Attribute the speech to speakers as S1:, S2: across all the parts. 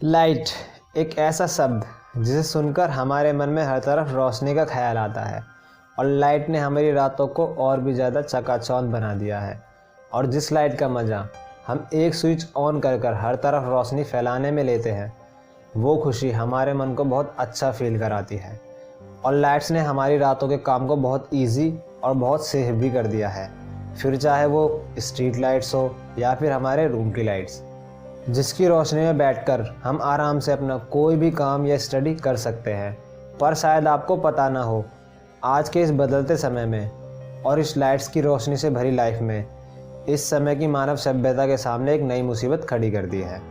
S1: Light एक ऐसा शब्द जिसे सुनकर हमारे मन में हर तरफ रोशनी का ख्याल आता है और लाइट ने हमारी रातों को और भी ज़्यादा चकाचौंध बना दिया है। और जिस लाइट का मज़ा हम एक स्विच ऑन कर हर तरफ रोशनी फैलाने में लेते हैं, वो खुशी हमारे मन को बहुत अच्छा फील कराती है। और लाइट्स ने हमारी रातों के काम को बहुत ईजी और बहुत सेफ भी कर दिया है, फिर चाहे वो स्ट्रीट लाइट्स हो या फिर हमारे रूम की लाइट्स, जिसकी रोशनी में बैठकर हम आराम से अपना कोई भी काम या स्टडी कर सकते हैं। पर शायद आपको पता ना हो, आज के इस बदलते समय में और इस लाइट्स की रोशनी से भरी लाइफ में इस समय की मानव सभ्यता के सामने एक नई मुसीबत खड़ी कर दी है,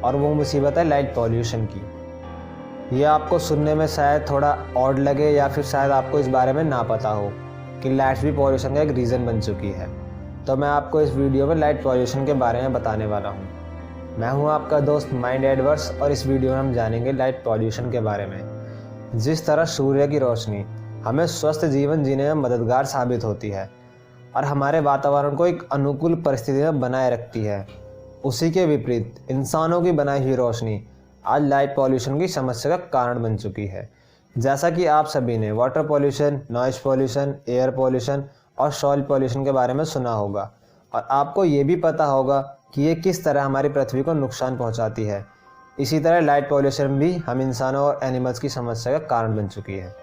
S1: और वो मुसीबत है लाइट पॉल्यूशन की। यह आपको सुनने में शायद थोड़ा ऑड लगे या फिर शायद आपको इस बारे में ना पता हो कि लाइट्स भी पॉल्यूशन का एक रीज़न बन चुकी है। तो मैं आपको इस वीडियो में लाइट पॉल्यूशन के बारे में बताने वाला हूँ। मैं हूं आपका दोस्त माइंड एडवर्स, और इस वीडियो में हम जानेंगे लाइट पॉल्यूशन के बारे में। जिस तरह सूर्य की रोशनी हमें स्वस्थ जीवन जीने में मददगार साबित होती है और हमारे वातावरण को एक अनुकूल परिस्थिति में बनाए रखती है, उसी के विपरीत इंसानों की बनाई हुई रोशनी आज लाइट पॉल्यूशन की समस्या का कारण बन चुकी है। जैसा कि आप सभी ने water pollution, noise pollution, air pollution और सॉइल पॉल्यूशन के बारे में सुना होगा, और आपको ये भी पता होगा कि ये किस तरह हमारी पृथ्वी को नुकसान पहुंचाती है। इसी तरह लाइट पॉल्यूशन भी हम इंसानों और एनिमल्स की समस्या का कारण बन चुकी है।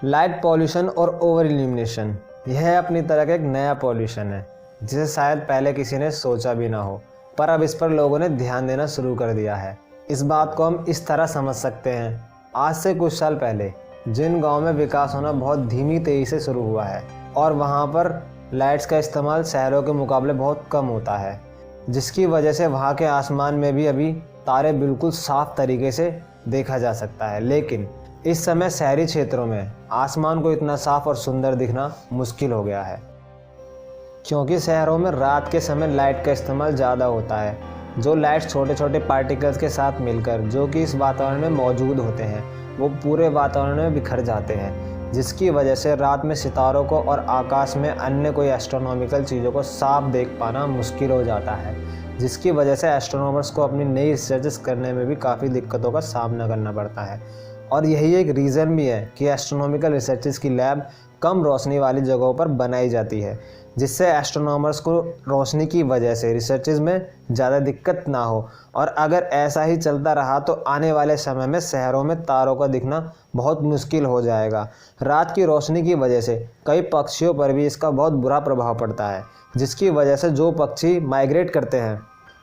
S1: लाइट पॉल्यूशन और ओवर इल्यूमिनेशन यह अपनी तरह का एक नया पॉल्यूशन है जिसे शायद पहले किसी ने सोचा भी ना हो, पर अब इस पर लोगों ने ध्यान देना शुरू कर दिया है। इस बात को हम इस तरह समझ सकते हैं, आज से कुछ साल पहले जिन गाँव में विकास होना बहुत धीमी तेज़ी से शुरू हुआ है और वहाँ पर लाइट्स का इस्तेमाल शहरों के मुकाबले बहुत कम होता है, जिसकी वजह से वहाँ के आसमान में भी अभी तारे बिल्कुल साफ तरीके से देखा जा सकता है। लेकिन इस समय शहरी क्षेत्रों में आसमान को इतना साफ और सुंदर दिखना मुश्किल हो गया है, क्योंकि शहरों में रात के समय लाइट का इस्तेमाल ज़्यादा होता है। जो लाइट्स छोटे छोटे पार्टिकल्स के साथ मिलकर जो कि इस वातावरण में मौजूद होते हैं, वो पूरे वातावरण में बिखर जाते हैं, जिसकी वजह से रात में सितारों को और आकाश में अन्य कोई एस्ट्रोनॉमिकल चीज़ों को साफ देख पाना मुश्किल हो जाता है, जिसकी वजह से एस्ट्रोनॉमर्स को अपनी नई रिसर्चेस करने में भी काफ़ी दिक्कतों का सामना करना पड़ता है। और यही एक रीज़न भी है कि एस्ट्रोनॉमिकल रिसर्चेस की लैब कम रोशनी वाली जगहों पर बनाई जाती है, जिससे एस्ट्रोनॉमर्स को रोशनी की वजह से रिसर्चेस में ज़्यादा दिक्कत ना हो। और अगर ऐसा ही चलता रहा तो आने वाले समय में शहरों में तारों का दिखना बहुत मुश्किल हो जाएगा। रात की रोशनी की वजह से कई पक्षियों पर भी इसका बहुत बुरा प्रभाव पड़ता है, जिसकी वजह से जो पक्षी माइग्रेट करते हैं,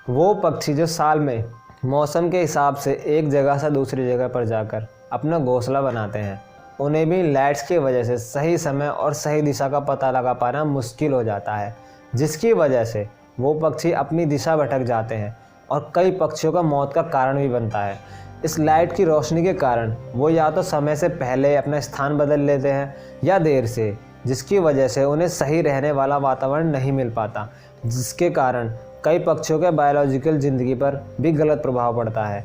S1: वो पक्षी जो साल में मौसम के हिसाब से एक जगह से दूसरी जगह पर जाकर अपना घोंसला बनाते हैं, उन्हें भी लाइट्स की वजह से सही समय और सही दिशा का पता लगा पाना मुश्किल हो जाता है, जिसकी वजह से वो पक्षी अपनी दिशा भटक जाते हैं और कई पक्षियों का मौत का कारण भी बनता है। इस लाइट की रोशनी के कारण वो या तो समय से पहले अपना स्थान बदल लेते हैं या देर से, जिसकी वजह से उन्हें सही रहने वाला वातावरण नहीं मिल पाता, जिसके कारण कई पक्षियों के बायोलॉजिकल ज़िंदगी पर भी गलत प्रभाव पड़ता है।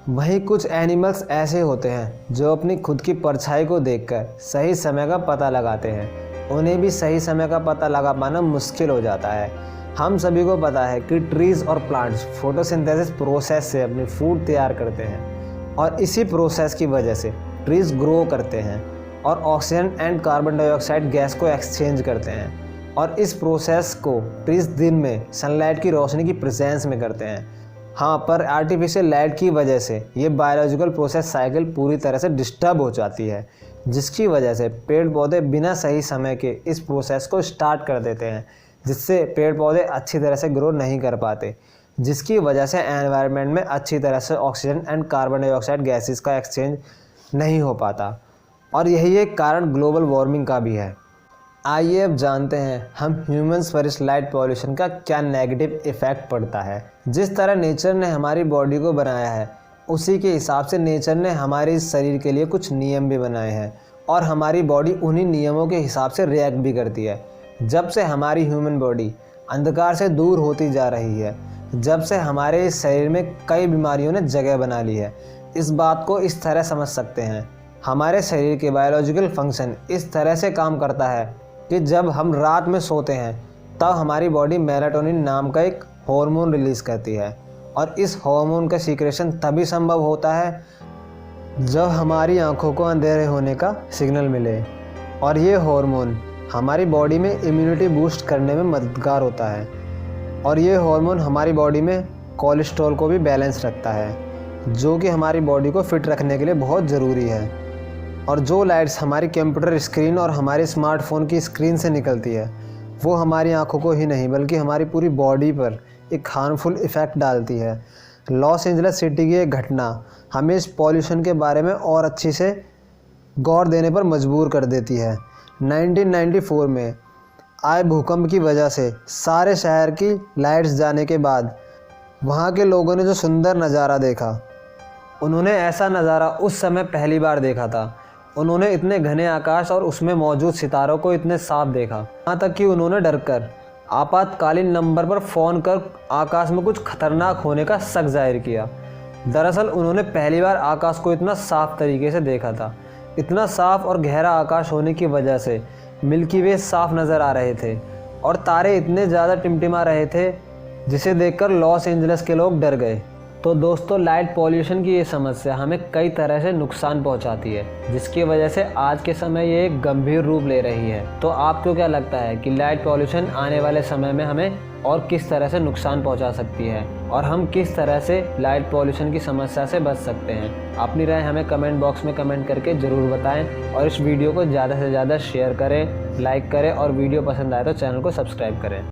S1: वहीं कुछ एनिमल्स ऐसे होते हैं जो अपनी खुद की परछाई को देखकर सही समय का पता लगाते हैं, उन्हें भी सही समय का पता लगा पाना मुश्किल हो जाता है। हम सभी को पता है कि ट्रीज़ और प्लांट्स फोटोसिंथेसिस प्रोसेस से अपनी फूड तैयार करते हैं, और इसी प्रोसेस की वजह से ट्रीज़ ग्रो करते हैं और oxygen and carbon dioxide gas को एक्सचेंज करते हैं, और इस प्रोसेस को ट्रीज़ दिन में सनलाइट की रोशनी की प्रेजेंस में करते हैं। हाँ, पर आर्टिफिशियल लाइट की वजह से ये बायोलॉजिकल प्रोसेस साइकिल पूरी तरह से डिस्टर्ब हो जाती है, जिसकी वजह से पेड़ पौधे बिना सही समय के इस प्रोसेस को स्टार्ट कर देते हैं, जिससे पेड़ पौधे अच्छी तरह से ग्रो नहीं कर पाते, जिसकी वजह से एनवायरनमेंट में अच्छी तरह से oxygen and carbon dioxide gases का एक्सचेंज नहीं हो पाता। और यही एक कारण ग्लोबल वार्मिंग का भी है। आइए अब जानते हैं हम ह्यूमंस पर इस लाइट पॉल्यूशन का क्या नेगेटिव इफ़ेक्ट पड़ता है। जिस तरह नेचर ने हमारी बॉडी को बनाया है, उसी के हिसाब से नेचर ने हमारे इस शरीर के लिए कुछ नियम भी बनाए हैं, और हमारी बॉडी उन्हीं नियमों के हिसाब से रिएक्ट भी करती है। जब से हमारी ह्यूमन बॉडी अंधकार से दूर होती जा रही है, जब से हमारे इस शरीर में कई बीमारियों ने जगह बना ली है। इस बात को इस तरह समझ सकते हैं, हमारे शरीर के बायोलॉजिकल फंक्शन इस तरह से काम करता है कि जब हम रात में सोते हैं तब हमारी बॉडी मेलाटोनिन नाम का एक हार्मोन रिलीज़ करती है, और इस हार्मोन का सीक्रेशन तभी संभव होता है जब हमारी आँखों को अंधेरे होने का सिग्नल मिले। और ये हार्मोन हमारी बॉडी में इम्यूनिटी बूस्ट करने में मददगार होता है। और ये हार्मोन हमारी बॉडी में कोलेस्ट्रॉल को भी बैलेंस रखता है, जो कि हमारी बॉडी को फिट रखने के लिए बहुत ज़रूरी है। और जो लाइट्स हमारी कंप्यूटर स्क्रीन और हमारे स्मार्टफोन की स्क्रीन से निकलती है, वो हमारी आंखों को ही नहीं बल्कि हमारी पूरी बॉडी पर एक हार्मफुल इफ़ेक्ट डालती है। लॉस एंजल्स सिटी की एक घटना हमें इस पॉल्यूशन के बारे में और अच्छी से गौर देने पर मजबूर कर देती है। 1994 में आए भूकंप की वजह से सारे शहर की लाइट्स जाने के बाद वहाँ के लोगों ने जो सुंदर नज़ारा देखा, उन्होंने ऐसा नज़ारा उस समय पहली बार देखा था। उन्होंने इतने घने आकाश और उसमें मौजूद सितारों को इतने साफ देखा, यहाँ तक कि उन्होंने डरकर आपातकालीन नंबर पर फ़ोन कर आकाश में कुछ खतरनाक होने का शक जाहिर किया। दरअसल उन्होंने पहली बार आकाश को इतना साफ तरीके से देखा था। इतना साफ और गहरा आकाश होने की वजह से मिल्की वे साफ नज़र आ रहे थे और तारे इतने ज़्यादा टिमटिमा रहे थे जिसे देखकर लॉस एंजल्स के लोग डर गए। तो दोस्तों, लाइट पॉल्यूशन की ये समस्या हमें कई तरह से नुकसान पहुंचाती है, जिसकी वजह से आज के समय ये एक गंभीर रूप ले रही है। तो आपको क्या लगता है कि लाइट पॉल्यूशन आने वाले समय में हमें और किस तरह से नुकसान पहुंचा सकती है और हम किस तरह से लाइट पॉल्यूशन की समस्या से बच सकते हैं? अपनी राय हमें कमेंट बॉक्स में कमेंट करके ज़रूर बताएं और इस वीडियो को ज़्यादा से ज़्यादा शेयर करें, लाइक करें और वीडियो पसंद आए तो चैनल को सब्सक्राइब करें।